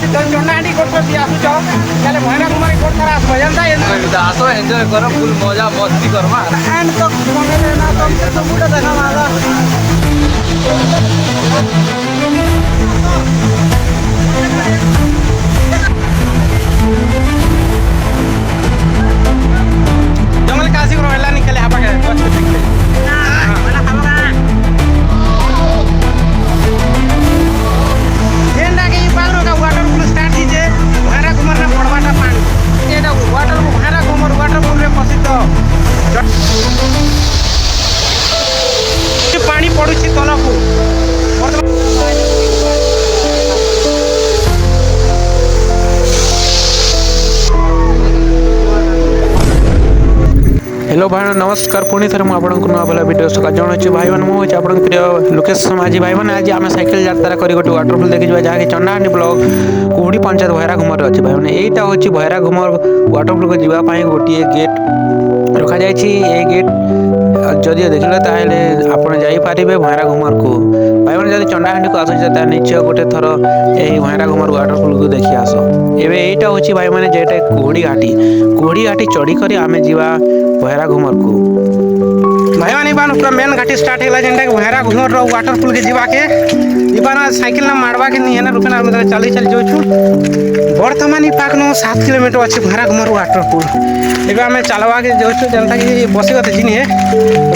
ଅଛି ଚଣ୍ଡାହାଣ୍ଡି କୋର୍ଟ ବି ଆସୁଛ ତାହେଲେ ଭୈରା କୁମାରୀ କୋର୍ଟ ଥରେ ଆସିବ ଜାଣିତା ଆସ ଏନ୍ଜୟ କର ଫୁଲ୍ ମଜା ମସ୍ତି କର୍ମା एंड तक बने ना तुम सब पूरा देखा माला जंगल काशी को रहला निकले हापा के बच के देखले ना वाला खाबा जेंडा के पागरो का वाटर पूल स्टार्ट कीजे भैरा कुमार ना पड़वाटा पानी एटा वाटर भैरा कुमार वाटर पूल रे प्रसिद्ध पानी पड़ुछि तलकू हेलो भाई नमस्कार पुणी थे मुझे आपको नुआ भला भिडियो सका जनाऊँ भाई मैंने मुझे आप प्रिय लोकेश समाजी भाई मैंने आज आम साइकेल यात्रा कर गोटे वाटरफुल देखी जहाँकि चंडाहांडी ब्लॉक कुहुड़ी पंचायत भैरा घुमर अच्छे भाई मैंने यहीटा हूँ भैरा घुमर वाटरफुल को जावाई गोटे गेट रखा जाए गेट जदि देखले ताहले आपण जाइपारे भैरा घुमर को भाई मैंने जब चंडाहांडी को आसुचे निश्चय गोटे थर यही भैरा घुमर वाटरफुल को देखी आस एवं यहीटा हूँ भाई मैंने जेटा कुहुड़ी घाटी चढ़ी कर आम जा भैरा घुमर को भाई मैंने पूरा मेन घाटी स्टार्ट है जेनटा भैरा घुमर वाटरफुल के जावाके इबाना साइकिल ना मारवा के नहीं है ना रुपये ना चली जाऊँ बर्तमान पाखन 7 किलोमीटर अच्छे भैरा घुमर वाटरफुल एवं आम चलवा के जाऊँ जनता कि बसिगत जिनी है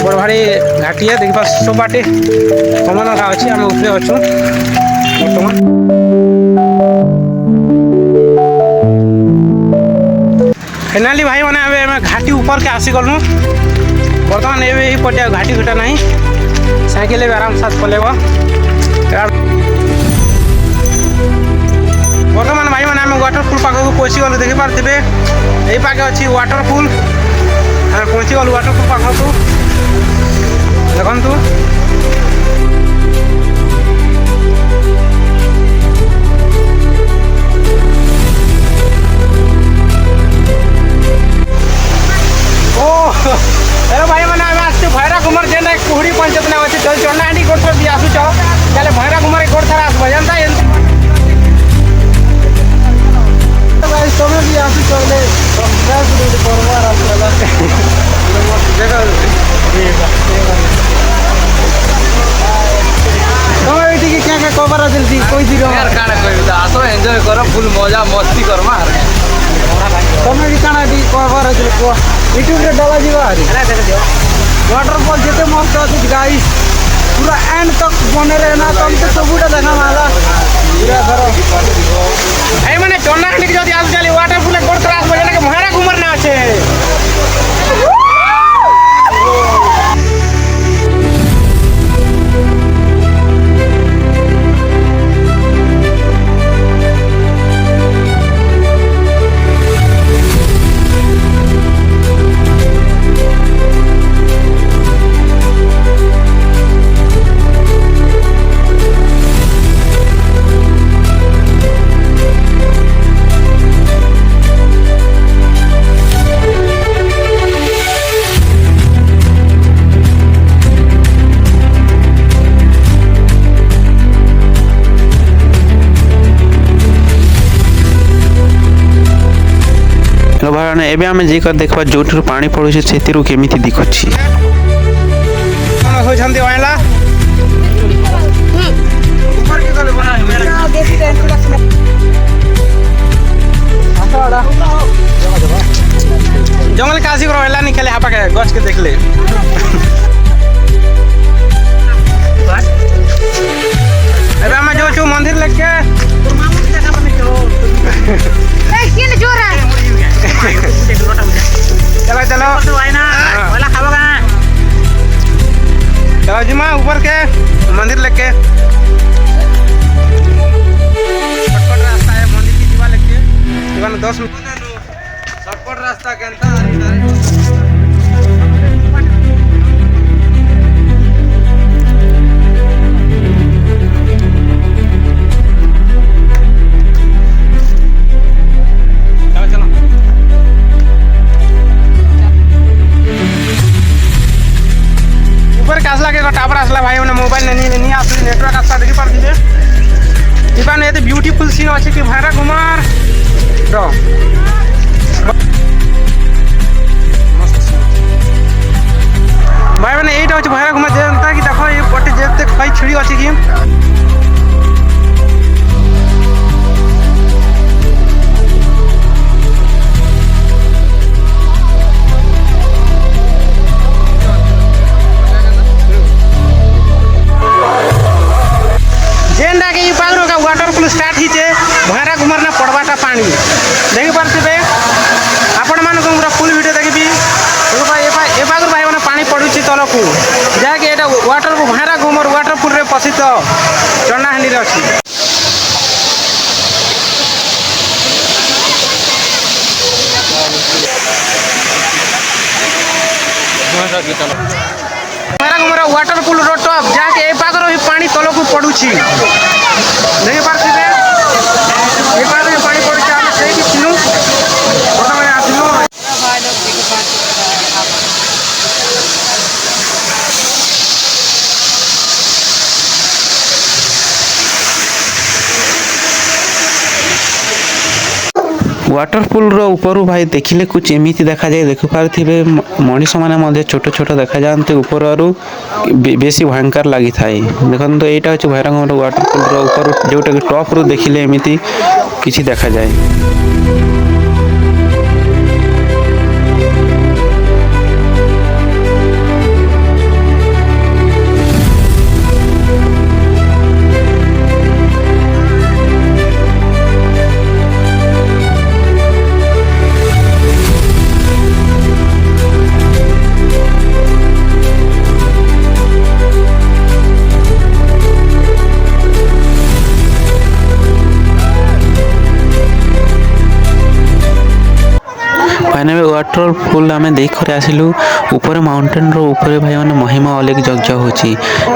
बड़ भारी घाटी है देखा सब बाटे कमन का अच्छे आम उपरे अच्छु बर्तमान फाइनाली भाई मैंने घाटी ऊपर के आसी गलु बर्तमान ये पटे घाटी घटा ना साइकिल आराम से पलैब बर्तमान भाई मैंने वाटरफुल पाखक पहुँची गलु देखी पारे यही पाखे अच्छी वाटरफुल आम पहुँची गलु वाटरफुल पाखक देखु हेलो भाई मैंने आम आसु भैरा कुमार जेन कुहुड़ी पंचायत में अच्छे चंडाहांडी कोर्ट भी आसुच ताले भैरा कुमार कोर्ट थे आसब जानता तुम भी आसुच तुम ये क्या क्या कवर अच्छी कोई यार काना कहबी आस एन्जॉय कर फुल मजा मस्ती कर्मा तुम भी काना कवर अच्छे कह यूट्यूब रे डाला जीवा वाटरफॉल जिते मस्त अच्छे गाइस पूरा एंड तक बने रहना तुम तो सबूटा देखा माला पूरा धरो भाई मैंने चंडाहांडी जब आज चली वाटरफुल कोर्ट त्रास बजे के भैरा घुमर ना আছে भाई एवं आम जाकर देखा जो पानी पड़ू से केमी दिखुच्छी जंगल काशी को रहला निकले हापा के गछ के देखले आम जो मंदिर लेके चलो चलो चलो जिमा ऊपर के मंदिर लेके शॉर्टकट रास्ता है मंदिर की जीवा लेके 10 मिनट शॉर्टकट रास्ता के टावर आसला भाई मैंने मोबाइल नहीं आस नेटवर्क आसला देखी पारे भाई ये ब्यूटीफुल सीन अच्छे कि भैरा घुमार भाई मैंने यही हूँ भैरा घुमार जनता कि देख ये पटे जेते खई छिड़ी अच्छी कि जेनटा के पागरो का वाटरफुल स्टार्ट हिचे भैरा घुमार ना पड़वाटा पानी देखि पारथिबे आपण मान को फुल वीडियो देखबी ए पागरो भाई माने पानी पडुची तलकू जाके एटा वाटर भैरा घुमार वाटरफुल रे प्रसिद्ध चन्नाहांडी रे अछि भैरा घुमार वाटरफुल रो टॉप जाके ए पागरो ही पानी तलकू पडुची देखि पारथिबे ए पागरो पानी पडुची हम सेही किनु बर्तमान आसिनु वाटरफुल ऊपर भाई देखिले कुछ एमती देखा जाए देख पारे मनीष मैंने छोट छोट देखा जाते ऊपर बेसी भयंकर लगी थाए देखो तो यहाँ हूँ भैरवगढ़ वाटरफुल ऊपर जोटा कि टॉप रू देखिले एमती किसी देखा जाए फाइनल वाटरफुल आम देख आसिलु ऊपर माउंटेन रो ऊपर भाई मैंने महिमा अलेख यज्ञ होची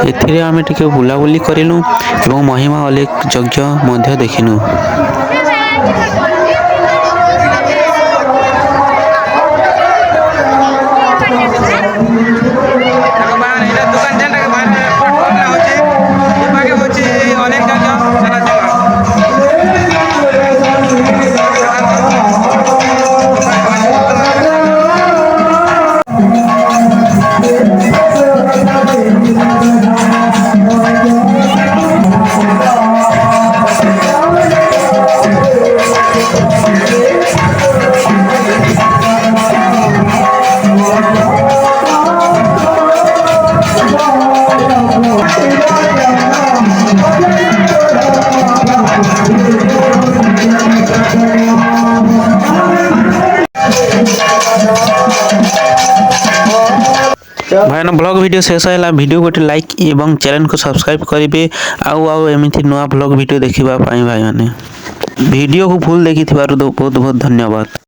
एथिरे आमे टिके बुलाबुली करिलु एवं महिमा अलेख यज्ञ देखिनु भाई ब्लॉग वीडियो शेष है वीडियो गोटे लाइक एवं चैनल को सब्सक्राइब करेंगे आउ एमती नुआ ब्लॉग वीडियो देखा भाई मैंने वीडियो को फुल देखि बहुत बहुत धन्यवाद।